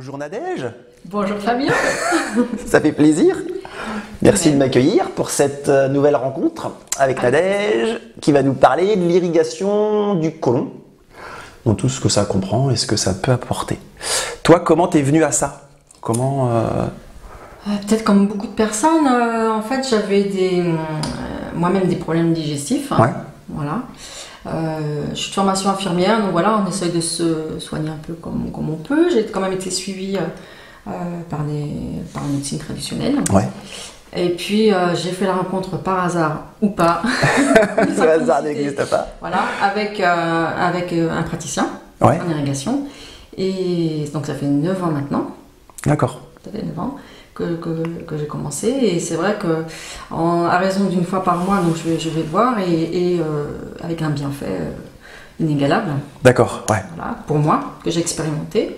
Bonjour Nadège. Bonjour Fabien. Ça fait plaisir. Merci de m'accueillir pour cette nouvelle rencontre avec Nadège qui va nous parler de l'irrigation du côlon, dans tout ce que ça comprend et ce que ça peut apporter. Toi, comment t'es venu à ça? Comment Peut-être comme beaucoup de personnes, en fait j'avais moi-même des problèmes digestifs. Ouais. Voilà. Je suis de formation infirmière, donc voilà, on essaye de se soigner un peu comme on peut. J'ai quand même été suivie par la médecine traditionnelle. Ouais. Et puis j'ai fait la rencontre par hasard ou pas. Le hasard n'existe pas. Voilà, avec un praticien en irrigation. Et donc ça fait 9 ans maintenant. D'accord. Ça fait 9 ans que j'ai commencé. Et c'est vrai que à raison d'une fois par mois, donc je vais le voir et avec un bienfait inégalable. D'accord, ouais. Voilà, pour moi, que j'ai expérimenté.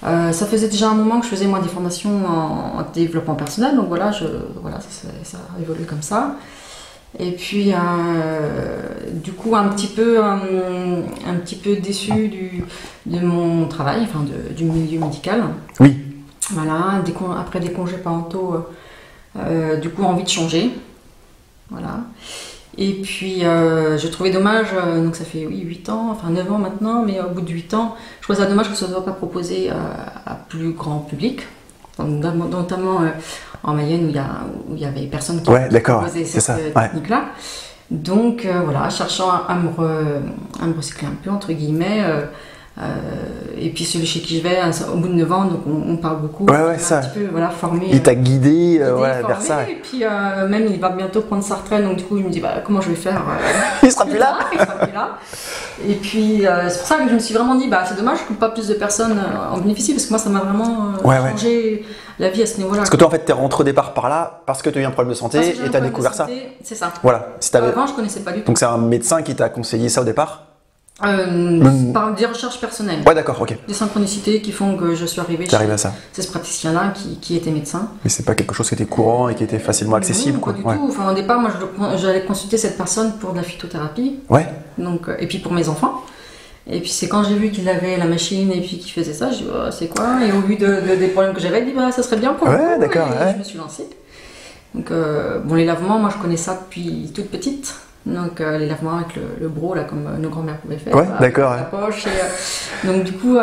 Ça faisait déjà un moment que je faisais moi des formations en développement personnel, donc voilà, ça a évolué comme ça. Et puis du coup un petit peu déçue de mon travail, enfin du milieu médical. Oui. Voilà, après des congés parentaux, du coup envie de changer. Voilà. Et puis je trouvais dommage, donc ça fait 8 ans, enfin 9 ans maintenant, mais au bout de 8 ans, je trouvais ça dommage que ça ne soit pas proposé à plus grand public, notamment en Mayenne où il y avait personne qui proposait cette technique-là. Donc voilà, cherchant à me recycler un peu, entre guillemets, et puis celui chez qui je vais, au bout de 9 ans, donc on parle beaucoup. Ouais, ça. Un petit peu, voilà, formé. Il t'a guidé vers ça. Et puis même il va bientôt prendre sa retraite, donc du coup il me dit comment je vais faire. Il sera plus là. Il sera plus là. Et puis c'est pour ça que je me suis vraiment dit c'est dommage que pas plus de personnes en bénéficient, parce que moi ça m'a vraiment changé la vie à ce niveau-là. Parce que toi en fait t'es rentré au départ par là parce que tu as eu un problème de santé et tu as découvert ça. C'est ça. Voilà. Avant je connaissais pas du tout. Donc c'est un médecin qui t'a conseillé ça au départ? Par des recherches personnelles. Ouais, d'accord, ok. Des synchronicités qui font que je suis arrivée à ça. C'est ce praticien-là qui était médecin. Mais c'est pas quelque chose qui était courant et qui était facilement accessible, Pas du tout. Enfin, au départ, moi, j'allais consulter cette personne pour de la phytothérapie. Ouais. Donc, et puis pour mes enfants. Et puis c'est quand j'ai vu qu'il avait la machine et puis qu'il faisait ça, je dis c'est quoi? Et au vu des problèmes que j'avais, je dis ça serait bien pour moi. Ouais, d'accord. Et je me suis lancée. Donc les lavements, moi je connais ça depuis toute petite. Donc les lavements avec le bro là, comme nos grands-mères pouvaient faire. Ouais, d'accord. La poche. Donc du coup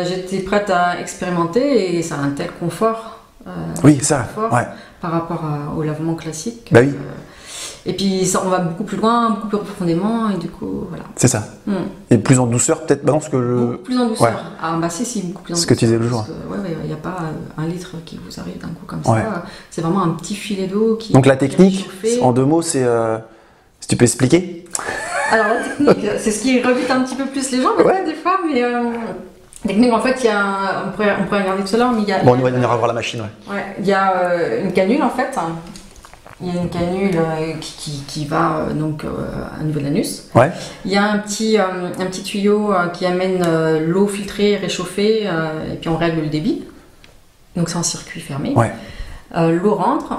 j'étais prête à expérimenter et ça a un tel confort. Par rapport au lavement classique. Bah oui. Et puis ça, on va beaucoup plus loin, beaucoup plus profondément, et du coup, voilà. C'est ça. Et plus en douceur, peut-être, parce que beaucoup plus en douceur. Ah, si, beaucoup plus en douceur. Ce que tu disais le jour. Il n'y a pas 1 litre qui vous arrive d'un coup comme ça. C'est vraiment un petit filet d'eau qui. Donc la technique, en 2 mots, c'est. Si tu peux expliquer. Alors la technique, c'est ce qui rebute un petit peu plus les gens, des fois, mais. Technique, en fait, on pourrait regarder tout à l'heure, mais il y a. Bon, on va venir voir la machine, il y a une canule, en fait. Il y a une canule qui va donc à niveau de l'anus. Ouais. Il y a un petit tuyau qui amène l'eau filtrée, réchauffée, et puis on règle le débit. Donc c'est un circuit fermé. Ouais. L'eau rentre,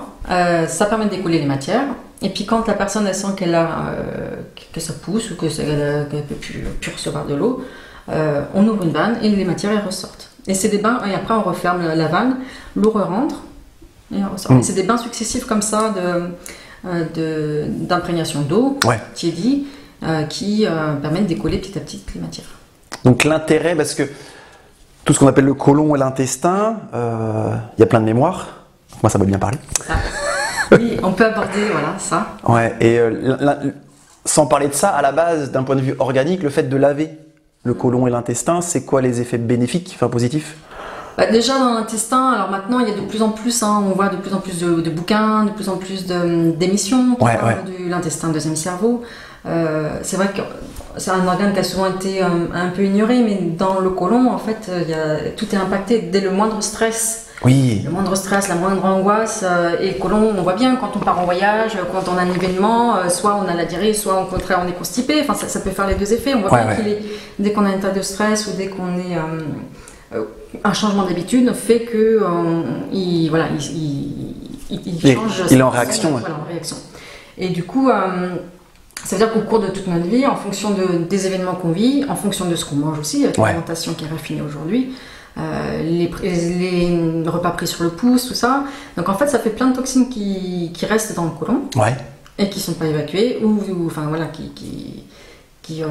ça permet de décoller les matières. Et puis quand la personne elle sent que ça pousse ou qu'elle ne peut plus recevoir de l'eau, on ouvre une vanne et les matières elles ressortent. Et c'est des bains, et après on referme la vanne, l'eau rentre. Et c'est des bains successifs comme ça d'imprégnation d'eau, tiédie, qui permettent de décoller petit à petit les matières. Donc l'intérêt, parce que tout ce qu'on appelle le côlon et l'intestin, il y a plein de mémoires. Moi, ça m'a bien parlé. Ça. Oui, on peut aborder ça. Ouais, et sans parler de ça, à la base, d'un point de vue organique, le fait de laver le côlon et l'intestin, c'est quoi les effets bénéfiques, positifs? Déjà dans l'intestin, alors maintenant il y a de plus en plus, on voit de plus en plus de bouquins, de plus en plus d'émissions qui parlent de l'intestin, deuxième cerveau. C'est vrai que c'est un organe qui a souvent été un peu ignoré, mais dans le côlon, en fait, tout est impacté dès le moindre stress. Oui. Le moindre stress, la moindre angoisse. Et le côlon, on voit bien quand on part en voyage, quand on a un événement, soit on a la diarrhée, soit au contraire on est constipé. Enfin, ça peut faire les deux effets. On voit bien dès qu'on a un état de stress ou dès qu'on est un changement d'habitude fait que il change. Il est en réaction. Voilà, en réaction. Et du coup, ça veut dire qu'au cours de toute notre vie, en fonction des événements qu'on vit, en fonction de ce qu'on mange aussi, avec l'alimentation qui est raffinée aujourd'hui, les repas pris sur le pouce, tout ça. Donc en fait, ça fait plein de toxines qui restent dans le côlon et qui ne sont pas évacuées ou enfin voilà, qui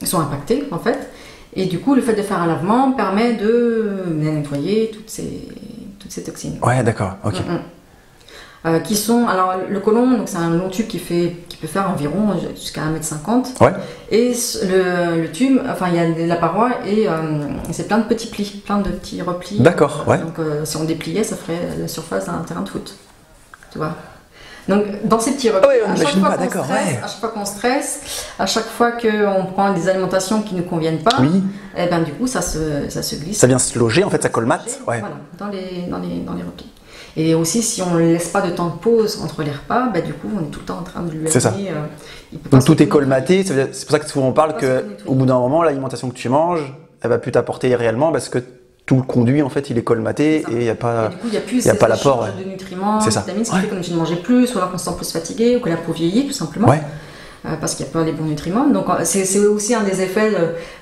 sont impactées en fait. Et du coup, le fait de faire un lavement permet de nettoyer toutes ces toxines. Ouais, d'accord, ok. Qui sont, alors le côlon, donc c'est un long tube qui peut faire environ jusqu'à 1,50 m. Ouais. Et le tube, enfin il y a la paroi et c'est plein de petits plis, plein de petits replis. D'accord, ouais. Donc si on dépliait, ça ferait la surface d'un terrain de foot. Tu vois. Donc dans ces petits replis, à chaque fois qu'on stresse, à chaque fois qu'on prend des alimentations qui ne nous conviennent pas, et ben du coup ça se glisse. Ça vient se loger, en fait, ça colmate. Ouais. Voilà, dans les replis. Et aussi, si on ne laisse pas de temps de pause entre les repas, bah, du coup, on est tout le temps en train de lui amener. Donc tout est colmaté. C'est pour ça que souvent on parle qu'au bout d'un moment, l'alimentation que tu manges, elle va plus t'apporter réellement parce que tout le conduit, en fait, il est colmaté et il n'y a pas, il pas l'apport de nutriments, de vitamines, ce qui fait qu'on est obligé de manger plus, ou alors qu'on se sent plus fatigué, ou que la peau vieillit, tout simplement. Ouais. Parce qu'il n'y a pas les bons nutriments. Donc c'est aussi un des effets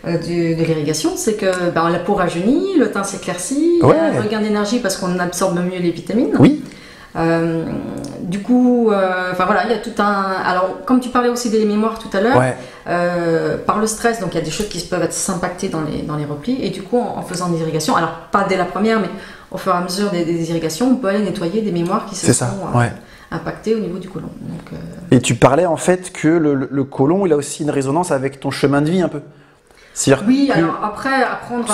de l'irrigation, c'est que la peau rajeunit, le teint s'éclaircit, il y a un regain d'énergie parce qu'on absorbe mieux les vitamines. Oui. Du coup, voilà, il y a tout un... Alors, comme tu parlais aussi des mémoires tout à l'heure, par le stress, donc il y a des choses qui peuvent s'impacter dans les replis, et du coup, en faisant des irrigations, alors pas dès la première, mais au fur et à mesure des irrigations, on peut aller nettoyer des mémoires qui se sont impactées au niveau du côlon. Donc, Et tu parlais en fait que le côlon, il a aussi une résonance avec ton chemin de vie un peu. Oui, alors après, apprendre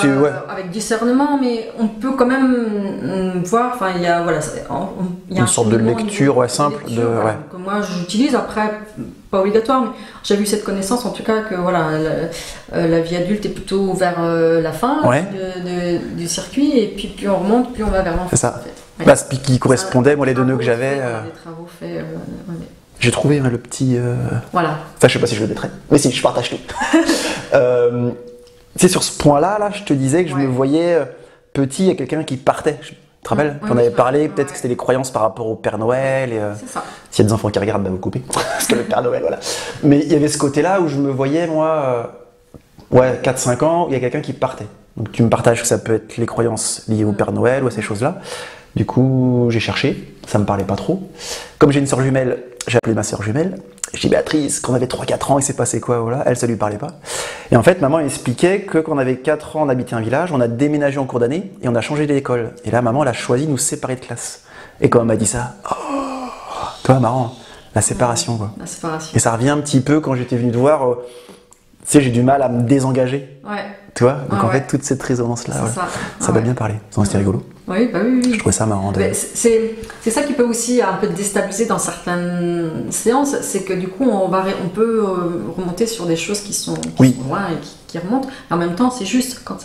avec discernement, mais on peut quand même voir, enfin, il y a une sorte de lecture simple. Que moi j'utilise, après, pas obligatoire, mais j'ai eu cette connaissance en tout cas que la vie adulte est plutôt vers la fin du circuit, et puis plus on remonte, plus on va vers l'enfant. C'est ça. En fait. Ce qui correspondait, moi, les deux nœuds que j'avais. Des travaux faits. J'ai trouvé le petit. Voilà. Enfin, je sais pas si je le mettrai, mais si, je partage tout. Tu sais, sur ce point-là, je te disais que je me voyais petit, il y a quelqu'un qui partait. Tu te rappelles qu'on avait parlé, peut-être que c'était les croyances par rapport au Père Noël. C'est ça. S'il y a des enfants qui regardent, vous coupez. Parce que le Père Noël, voilà. Mais il y avait ce côté-là où je me voyais, moi, 4-5 ans, il y a quelqu'un qui partait. Donc tu me partages que ça peut être les croyances liées au Père Noël ou à ces choses-là. Du coup, j'ai cherché, ça me parlait pas trop. Comme j'ai une sœur jumelle, j'ai appelé ma sœur jumelle. J'ai dit Béatrice, quand on avait 3-4 ans, il s'est passé quoi, voilà. Elle, ça lui parlait pas. Et en fait, maman expliquait que quand on avait 4 ans, on habitait un village, on a déménagé en cours d'année et on a changé d'école. Et là, maman, elle a choisi de nous séparer de classe. Et quand elle m'a dit ça, toi, marrant, la séparation, quoi. La séparation. Et ça revient un petit peu quand j'étais venu te voir, tu sais, j'ai du mal à me désengager. Ouais. Tu vois, donc en fait, toute cette résonance-là, ça va bien parler. C'était rigolo. Oui, bah oui. Je trouvais ça marrant. C'est ça qui peut aussi un peu déstabiliser dans certaines séances, c'est que du coup, on peut remonter sur des choses qui sont loin et qui remontent. Et en même temps, c'est juste quand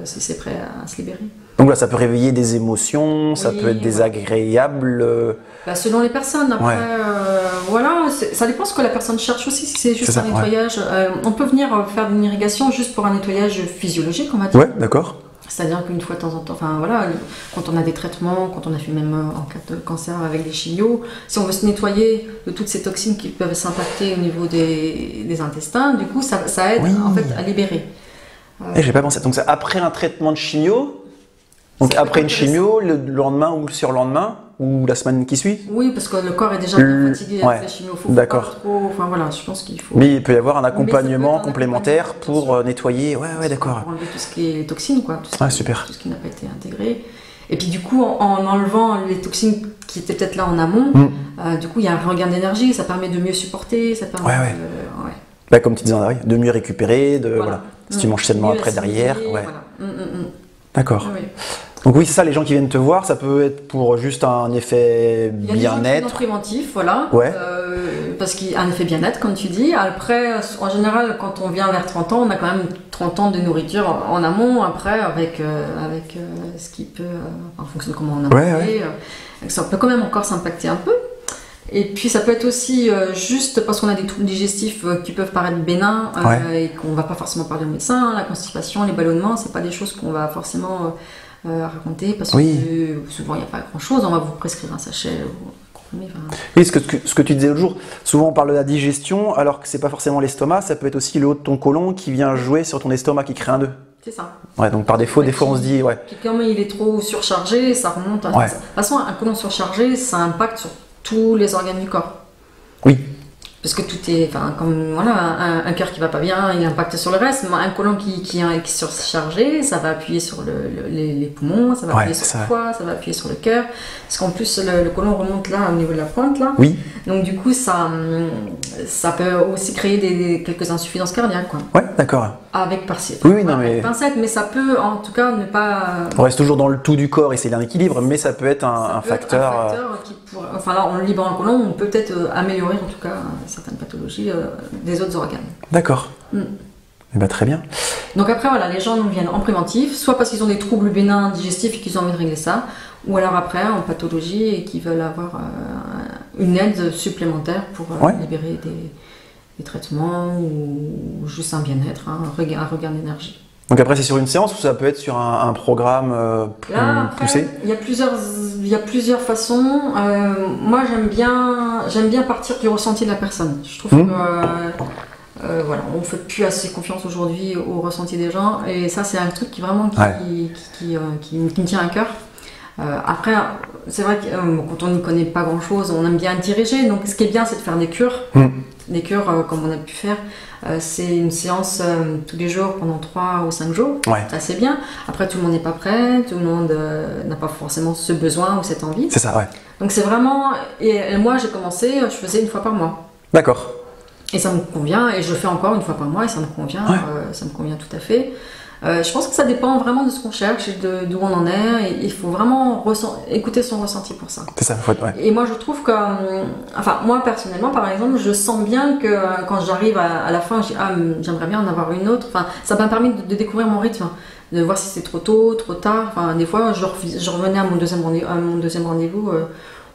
c'est prêt à se libérer. Donc là, ça peut réveiller des émotions, ça peut être désagréable. Selon les personnes, après, ça dépend ce que la personne cherche aussi, si c'est juste un nettoyage. On peut venir faire une irrigation juste pour un nettoyage physiologique, on va dire. Ouais, d'accord. C'est-à-dire qu'une fois de temps en temps, quand on a des traitements, quand on a fait même en cas de cancer avec des chimios, si on veut se nettoyer de toutes ces toxines qui peuvent s'impacter au niveau des intestins, du coup, ça aide en fait à libérer. J'ai pas pensé. Donc c'est après un traitement de chimio. Donc après une chimio, le lendemain ou le surlendemain ou la semaine qui suit? Oui, parce que le corps est déjà bien fatigué avec la chimio. D'accord. Je pense qu'il faut... Mais il peut y avoir un accompagnement complémentaire pour nettoyer. Ouais, d'accord. Pour enlever tout ce qui est toxines, quoi. Super. Tout ce qui n'a pas été intégré. Et puis du coup, en enlevant les toxines qui étaient peut-être là en amont, du coup, il y a un regain d'énergie, ça permet de mieux supporter, ça permet comme tu disais, de mieux récupérer, si tu manges sainement après derrière. D'accord. Oui. Donc oui, c'est ça, les gens qui viennent te voir, ça peut être pour juste un effet bien-être. Il y a des gens qui préventif, voilà. Parce qu'il y a un effet bien-être, comme tu dis. Après, en général, quand on vient vers 30 ans, on a quand même 30 ans de nourriture en amont, après, avec ce qui peut, en fonction de comment on a mangé, ça peut quand même encore s'impacter un peu. Et puis ça peut être aussi juste parce qu'on a des troubles digestifs qui peuvent paraître bénins et qu'on ne va pas forcément parler au médecin. La constipation, les ballonnements, c'est pas des choses qu'on va forcément raconter parce que souvent il n'y a pas grand chose. On va vous prescrire un sachet. Oui, ce que tu disais l'autre jour, souvent on parle de la digestion alors que c'est pas forcément l'estomac, ça peut être aussi le haut de ton côlon qui vient jouer sur ton estomac, qui crée un nœud. C'est ça. Ouais, donc par défaut, des fois on se dit, ouais. Puis comme il est trop surchargé, ça remonte. De toute façon, un côlon surchargé, ça impacte sur tous les organes du corps. Oui. Parce que tout est, enfin, comme voilà, un cœur qui va pas bien, il impacte sur le reste. Mais un côlon qui est surchargé, ça va appuyer sur les poumons, ça va appuyer sur le foie, ça va appuyer sur le cœur. Parce qu'en plus, le côlon remonte là, au niveau de la pointe, là. Oui. Donc du coup, ça peut aussi créer quelques insuffisances cardiaques, quoi. Ouais, d'accord. Avec pincette. Oui, non, mais... pincette, mais ça peut, en tout cas, ne pas... On reste toujours dans le tout du corps et c'est l'équilibre, mais ça peut être un facteur... un facteur qui pourrait... Enfin là, en libérant le côlon, on peut peut-être améliorer, en tout cas, certaines pathologies des autres organes. D'accord. Eh ben, très bien. Donc après, voilà, les gens nous viennent en préventif, soit parce qu'ils ont des troubles bénins digestifs et qu'ils ont envie de régler ça, ou alors après, en pathologie et qu'ils veulent avoir une aide supplémentaire pour libérer des traitements ou juste un bien-être, un regain d'énergie. Donc après, c'est sur une séance ou ça peut être sur un programme plus poussé? Il y a plusieurs façons. Moi, j'aime bien partir du ressenti de la personne. Je trouve que voilà, on ne fait plus assez confiance aujourd'hui au ressenti des gens, et ça, c'est un truc qui vraiment me tient à cœur. Après, c'est vrai que quand on n'y connaît pas grand-chose, on aime bien diriger. Donc, ce qui est bien, c'est de faire des cures. Des cures, comme on a pu faire. C'est une séance tous les jours pendant 3 ou 5 jours. C'est assez bien. Après, tout le monde n'est pas prêt. Tout le monde n'a pas forcément ce besoin ou cette envie. C'est ça, ouais. Donc, c'est vraiment... Et moi, j'ai commencé, je faisais une fois par mois. D'accord. Et ça me convient. Et je fais encore une fois par mois et ça me convient. Ça me convient tout à fait. Je pense que ça dépend vraiment de ce qu'on cherche et d'où on en est. Et il faut vraiment écouter son ressenti pour ça. C'est ça, Et moi, je trouve que, enfin, moi personnellement, par exemple, je sens bien que quand j'arrive à la fin, je dis j'aimerais bien en avoir une autre. Enfin, ça m'a permis de découvrir mon rythme, de voir si c'est trop tôt, trop tard. Enfin, des fois, je revenais à mon deuxième rendez-vous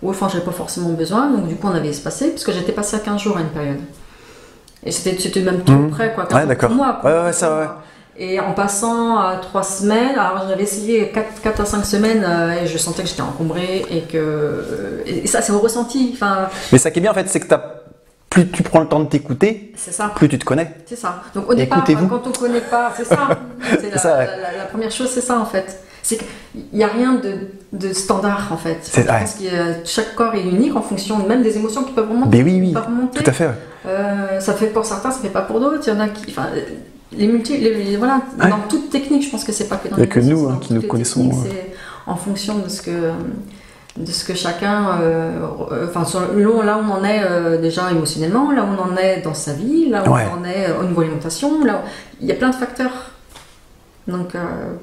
où, enfin, j'avais pas forcément besoin. Donc, du coup, on avait espacé parce que j'étais passée à 15 jours à une période. Et c'était même tout près, quoi. D'accord. Pour moi, ça, ouais. Et en passant à 3 semaines, alors j'avais essayé 4 à 5 semaines et je sentais que j'étais encombrée et ça c'est mon ressenti. Enfin, mais ça qui est bien en fait, c'est que plus tu prends le temps de t'écouter, plus tu te connais. C'est ça. Donc au départ, quand on ne connaît pas, c'est ça. La première chose, c'est ça en fait. C'est qu'il n'y a rien de standard en fait. Je pense que chaque corps est unique en fonction même des émotions qui peuvent remonter. Mais oui, tout à fait. Ça fait pour certains, ça ne fait pas pour d'autres. Il y en a qui... Enfin, voilà, dans toute technique, je pense que c'est pas que dans les techniques. Il n'y a que nous qui nous connaissons. C'est en fonction de ce que chacun, enfin, là où on en est déjà émotionnellement, là où on en est dans sa vie, là où on en est au niveau alimentation, il y a plein de facteurs. Donc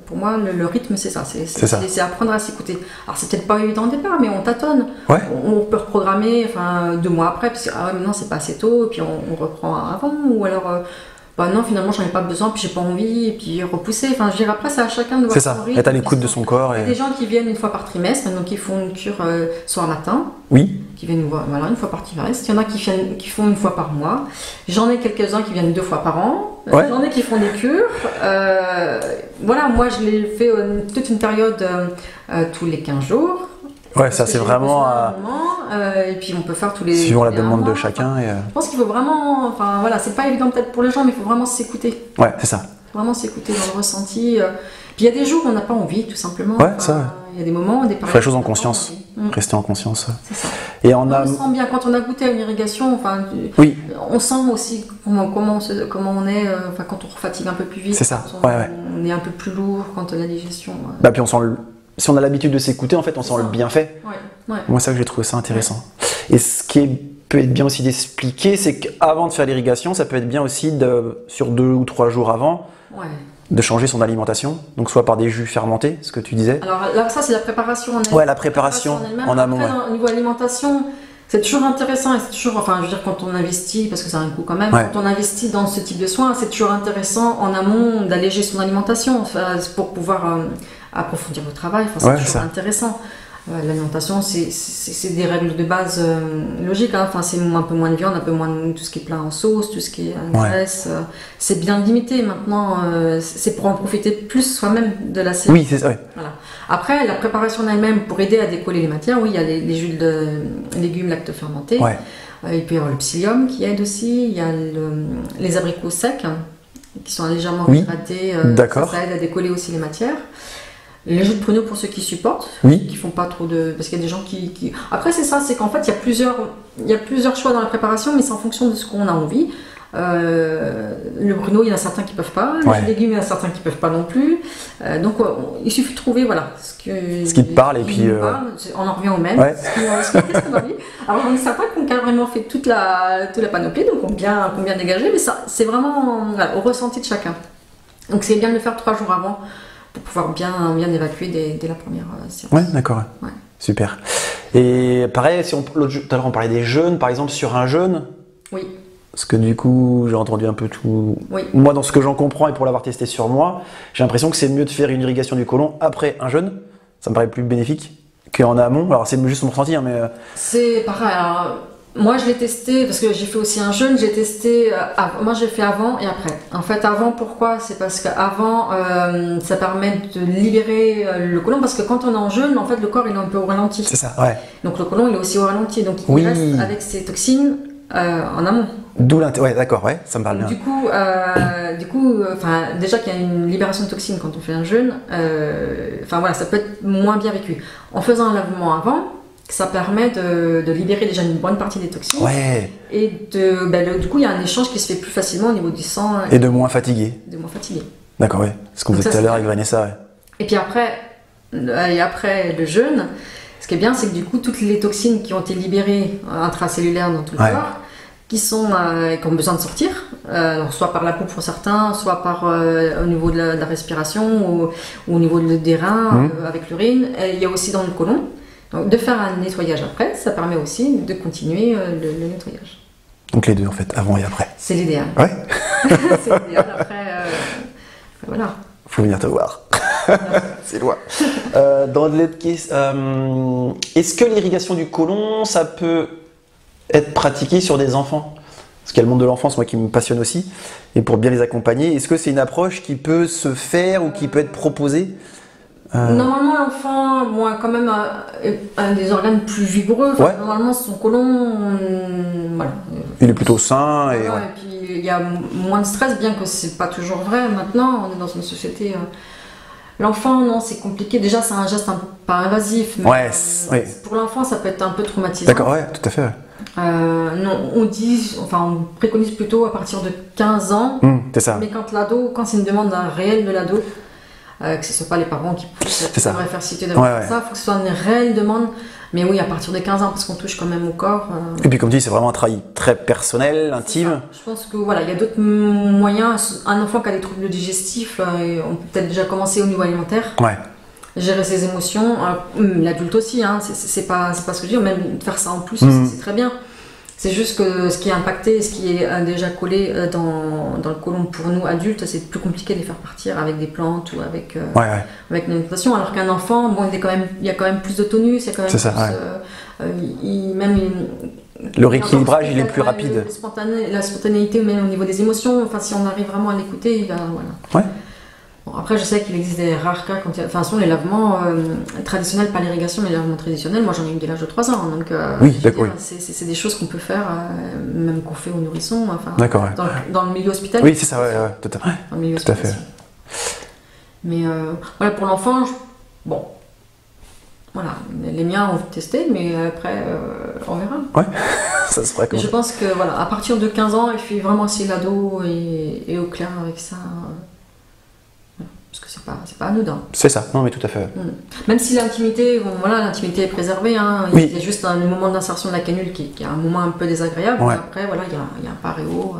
pour moi, le rythme, c'est ça, c'est apprendre à s'écouter. Alors c'est peut-être pas évident au départ, mais on tâtonne. On peut reprogrammer, enfin 2 mois après, puis maintenant c'est pas assez tôt, et puis on reprend avant, ou alors non, finalement j'en ai pas besoin, puis j'ai pas envie, et puis repousser. Enfin, je dirais après, c'est à chacun de voir son rythme. Être à l'écoute de son corps. Il y a des gens qui viennent une fois par trimestre, donc ils font une cure soir matin. Oui. Qui viennent voir, voilà, une fois par trimestre. Il y en a qui font une fois par mois. J'en ai quelques-uns qui viennent 2 fois par an. J'en ai qui font des cures. Voilà, moi je l'ai fait toute une période tous les 15 jours. Ouais, ça c'est vraiment. Et puis on peut faire tous les. Suivant la demande de chacun. Je pense qu'il faut vraiment. Enfin voilà, c'est pas évident peut-être pour les gens, mais il faut vraiment s'écouter. Ouais, c'est ça. Vraiment s'écouter dans le ressenti. Puis il y a des jours où on n'a pas envie, tout simplement. Ouais, ça. Il y a des moments, des périodes. Faire les choses en conscience. Rester en conscience. C'est ça. Et on sent bien quand on a goûté à une irrigation. Enfin, on sent aussi comment on est. Enfin, quand on fatigue un peu plus vite. C'est ça. On est un peu plus lourd quand la digestion. Bah puis on sent si on a l'habitude de s'écouter, en fait, on sent le bienfait. Moi, c'est ça que j'ai trouvé ça intéressant. Et ce qui peut être bien aussi d'expliquer, c'est qu'avant de faire l'irrigation, ça peut être bien aussi sur 2 ou 3 jours avant, de changer son alimentation. Donc soit par des jus fermentés, ce que tu disais. Alors là, ça c'est la préparation en elle. Ouais, la préparation en amont. Après, au niveau alimentation, c'est toujours intéressant et c'est toujours, enfin, je veux dire, quand on investit, parce que ça a un coût quand même, quand on investit dans ce type de soins, c'est toujours intéressant en amont d'alléger son alimentation, pour pouvoir approfondir le travail. Enfin, c'est toujours intéressant. L'alimentation, c'est des règles de base logiques. Enfin, c'est un peu moins de viande, un peu moins de tout ce qui est plat en sauce, tout ce qui est en graisse. C'est bien limité maintenant. C'est pour en profiter plus soi-même de l'assiette. Oui, c'est ça. Voilà. Après, la préparation en elle-même, pour aider à décoller les matières, il y a les jus de légumes lactofermentés. Il peut y avoir le psyllium qui aide aussi. Il y a les abricots secs. qui sont légèrement oui. hydratées. D'accord. Ça aide à décoller aussi les matières. Les jus de pruneaux pour ceux qui supportent, oui. qui font pas trop de... Parce qu'il y a des gens qui... Après c'est ça, c'est qu'en fait il y a plusieurs choix dans la préparation, mais c'est en fonction de ce qu'on a envie. Le pruneau, il y en a certains qui peuvent pas, les légumes, il y en a certains qui peuvent pas non plus. Donc il suffit de trouver ce qui te parle et puis... On en revient au même. Ce qui alors on est certains qui ont carrément fait toute la panoplie, donc on bien dégagé, mais ça c'est vraiment au ressenti de chacun. Donc c'est bien de le faire 3 jours avant, pour pouvoir bien évacuer dès la première séance. Ouais, d'accord. Ouais. Super. Et pareil, tout à l'heure on parlait des jeûnes, par exemple sur un jeûne. Oui. Parce que du coup, j'ai entendu un peu tout. Oui. Moi, dans ce que j'en comprends et pour l'avoir testé sur moi, j'ai l'impression que c'est mieux de faire une irrigation du côlon après un jeûne. Ça me paraît plus bénéfique qu'en amont. Alors c'est juste mon ressenti, mais... C'est pareil. Alors, moi, je l'ai testé parce que j'ai fait aussi un jeûne. J'ai testé. Moi, j'ai fait avant et après. En fait, avant, pourquoi? C'est parce qu'avant, ça permet de libérer le côlon. Parce que quand on est en jeûne, en fait, le corps il est un peu au ralenti. C'est ça, ouais. Donc le côlon il est aussi au ralenti. Donc il reste avec ses toxines en amont. D'où l'intérêt. Ouais, d'accord, ouais, ça me parle bien. Du coup, déjà qu'il y a une libération de toxines quand on fait un jeûne. Ça peut être moins bien vécu. En faisant un lavement avant. Ça permet de libérer déjà une bonne partie des toxines. Ouais. Et du coup, il y a un échange qui se fait plus facilement au niveau du sang. Et de moins fatigué. D'accord, ouais. Ce qu'on faisait tout à l'heure avec Vanessa. Ouais. Et puis après le jeûne, ce qui est bien, c'est que du coup, toutes les toxines qui ont été libérées intracellulaires dans tout le corps, qui ont besoin de sortir, soit par la peau pour certains, soit au niveau de la respiration ou au niveau des reins avec l'urine. Il y a aussi dans le côlon. Donc, de faire un nettoyage après, ça permet aussi de continuer le nettoyage. Donc les deux en fait, avant et après. C'est l'idéal. Ouais. C'est l'idéal. Après, voilà. Faut venir te voir. C'est loin. Est-ce que l'irrigation du côlon, ça peut être pratiqué sur des enfants? Parce qu'il y a le monde de l'enfance, moi qui me passionne aussi, et pour bien les accompagner, est-ce que c'est une approche qui peut se faire ou qui peut être proposée? Normalement, l'enfant a quand même des organes plus vigoureux. Normalement, son côlon, il est plutôt sain. Et puis il y a moins de stress, bien que c'est pas toujours vrai. Maintenant, on est dans une société. L'enfant, non, c'est compliqué. Déjà, c'est un geste pas invasif. Mais pour l'enfant, ça peut être un peu traumatisant. D'accord, ouais, tout à fait. Non, on préconise plutôt à partir de 15 ans. C'est ça. Mais quand c'est une demande réelle de l'ado, que ce ne soit pas les parents qui devraient faire citer d'avoir ça, il faut que ce soit une réelle demande. Mais oui, à partir de 15 ans, parce qu'on touche quand même au corps. Et puis comme tu dis, c'est vraiment un travail très personnel, intime. Je pense que il y a d'autres moyens. Un enfant qui a des troubles digestifs, on peut peut-être déjà commencer au niveau alimentaire. Gérer ses émotions. L'adulte aussi, c'est pas ce que je dis, même faire ça en plus, c'est très bien. C'est juste que ce qui est impacté, ce qui est déjà collé dans le côlon pour nous adultes, c'est plus compliqué de les faire partir avec des plantes ou avec une alimentation. Alors qu'un enfant, il y a quand même plus de tonus, il y a quand même le rééquilibrage, il est plus rapide. La spontanéité, même au niveau des émotions, si on arrive vraiment à l'écouter, Bon, après, je sais qu'il existe des rares cas quand les lavements traditionnels, pas l'irrigation, mais les lavements traditionnels. Moi, j'en ai eu dès l'âge de 3 ans. Donc, c'est des choses qu'on peut faire, même qu'on fait aux nourrissons. Dans le milieu hospitalier. Oui, c'est ça, tout à fait. Dans le milieu hospitalier. Mais pour l'enfant, les miens ont testé, mais après, on verra. Ouais, ça se fera comme ça. Je pense que, à partir de 15 ans, il faut vraiment si l'ado est au clair avec ça. Parce que c'est pas anodin. C'est ça, non mais tout à fait. Même si l'intimité est préservée, il y a juste un moment d'insertion de la canule qui est un moment un peu désagréable. Après, il y a un paréo.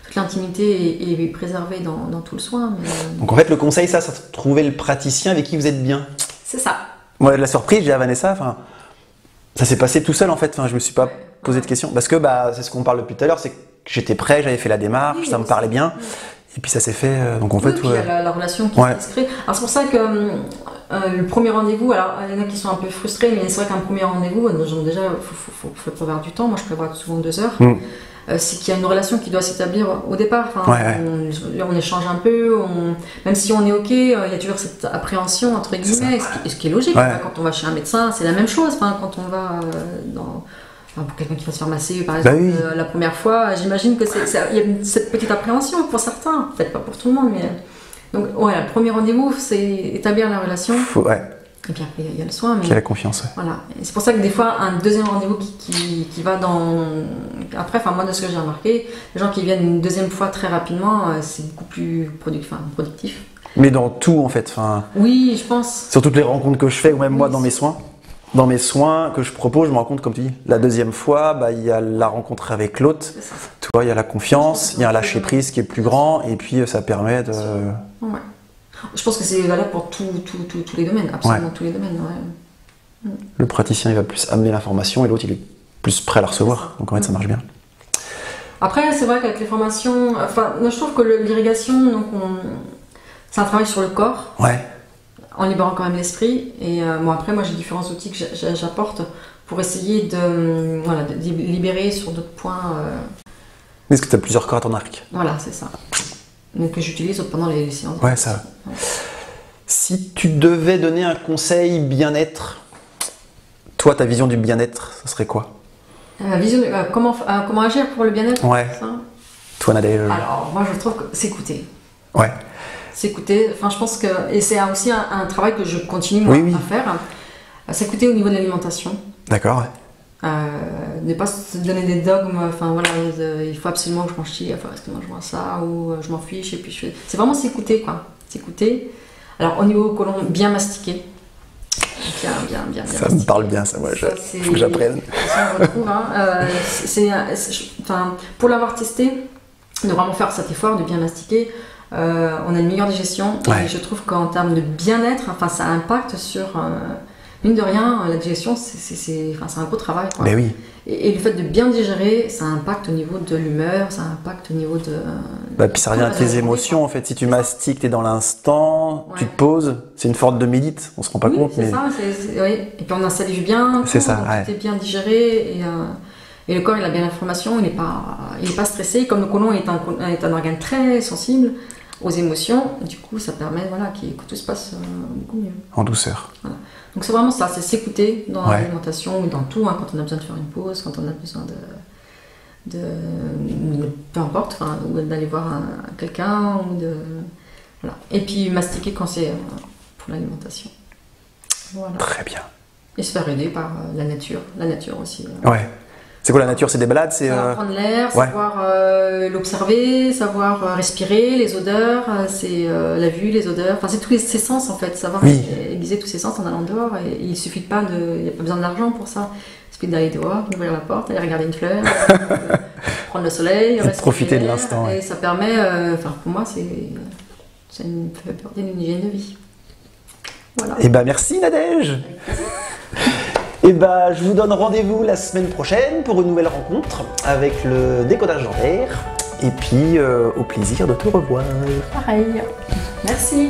Toute l'intimité est préservée dans tout le soin. Donc en fait, le conseil, c'est de trouver le praticien avec qui vous êtes bien. C'est ça. Moi, de la surprise, j'ai à Vanessa, ça s'est passé tout seul en fait. Je me suis pas posé de questions. Parce que c'est ce qu'on parle depuis tout à l'heure, c'est que j'étais prêt, j'avais fait la démarche, ça me parlait bien. Et puis ça s'est fait, donc en fait... Puis il y a la relation qui se crée. Alors c'est pour ça que le premier rendez-vous, alors il y en a qui sont un peu frustrés, mais c'est vrai qu'un premier rendez-vous, déjà, il faut prévoir du temps. Moi je prévois souvent 2 heures. C'est qu'il y a une relation qui doit s'établir au départ. On échange un peu, même si on est OK, il y a toujours cette appréhension, entre guillemets, ce qui est logique. Quand on va chez un médecin, c'est la même chose. Quand on va Enfin, pour quelqu'un qui va se faire masser, par exemple, la première fois, j'imagine que il y a cette petite appréhension pour certains, peut-être pas pour tout le monde, mais donc ouais, le premier rendez-vous, c'est établir la relation. Et puis après, il y a le soin. Il y a la confiance. Voilà. C'est pour ça que des fois, un deuxième rendez-vous qui va dans. Après, enfin, moi, de ce que j'ai remarqué, les gens qui viennent une deuxième fois très rapidement, c'est beaucoup plus productif. Mais dans tout, en fait. Oui, je pense. Sur toutes les rencontres que je fais, ou même moi dans mes soins. Dans mes soins que je propose, je me rends compte, comme tu dis, la deuxième fois, il y a la rencontre avec l'autre. Tu vois, il y a la confiance, il y a un lâcher-prise qui est plus grand, et puis ça permet de. Ouais. Je pense que c'est valable pour tous les domaines, absolument tous les domaines. Ouais. Le praticien, il va plus amener l'information et l'autre, il est plus prêt à la recevoir. Donc en fait, ça marche bien. Après, c'est vrai qu'avec les formations, je trouve que l'irrigation, c'est un travail sur le corps, en libérant quand même l'esprit. Et après, moi, j'ai différents outils que j'apporte pour essayer de libérer sur d'autres points. Est-ce que tu as plusieurs corps à ton arc? Voilà, c'est ça. Donc que j'utilise pendant les séances. Ouais, ça. Ouais. Si tu devais donner un conseil bien-être, toi, ta vision du bien-être, ça serait quoi? Comment agir pour le bien-être? Ouais. Toi, Nadège. Alors, moi, je trouve que s'écouter. Ouais. S'écouter. Enfin, je pense que et c'est aussi un travail que je continue à faire. S'écouter au niveau de l'alimentation. D'accord. Ne pas se donner des dogmes, il faut absolument que je mange ci, il faut absolument que je mange ça, ou je m'en fiche, et puis je fais. C'est vraiment s'écouter, quoi. S'écouter. Alors, au niveau colon, bien mastiquer. Bien. Ça me parle bien, ça, moi, faut que j'apprenne. Ça, on retrouve, pour l'avoir testé, de vraiment faire cet effort de bien mastiquer, on a une meilleure digestion, et je trouve qu'en termes de bien-être, ça impacte sur. Mine de rien, la digestion, c'est un gros travail. Quoi. Mais oui. Et le fait de bien digérer, ça impacte au niveau de l'humeur, ça impacte au niveau de. Puis ça revient à tes émotions, en fait. Si tu mastiques, tu es dans l'instant, tu te poses, c'est une forme de médite, on se rend pas compte. C'est ça, oui. Et puis on a salive bien, tout est bien digéré, et le corps, il a bien l'information, il n'est pas stressé. Comme le côlon est un organe très sensible aux émotions, du coup, ça permet que tout se passe beaucoup mieux. En douceur. Voilà. Donc c'est vraiment ça, c'est s'écouter dans l'alimentation ou dans tout, quand on a besoin de faire une pause, quand on a besoin de peu importe, d'aller voir quelqu'un ou voilà. Et puis mastiquer quand c'est pour l'alimentation. Voilà. Très bien. Et se faire aider par la nature aussi. Ouais. C'est quoi la nature? C'est des balades? Savoir prendre l'air, savoir l'observer, savoir respirer, les odeurs, c'est la vue, les odeurs, c'est tous ces sens en fait, savoir aiguiser tous ces sens en allant dehors. Et il suffit pas il n'y a pas besoin d'argent pour ça. Il suffit d'aller dehors, d'ouvrir la porte, aller regarder une fleur, prendre le soleil, profiter de l'instant. Et ça permet, pour moi, ça me fait apporter une hygiène de vie. Voilà. Et merci Nadège. Je vous donne rendez-vous la semaine prochaine pour une nouvelle rencontre avec le décodage dentaire. Et puis, au plaisir de te revoir. Pareil. Merci.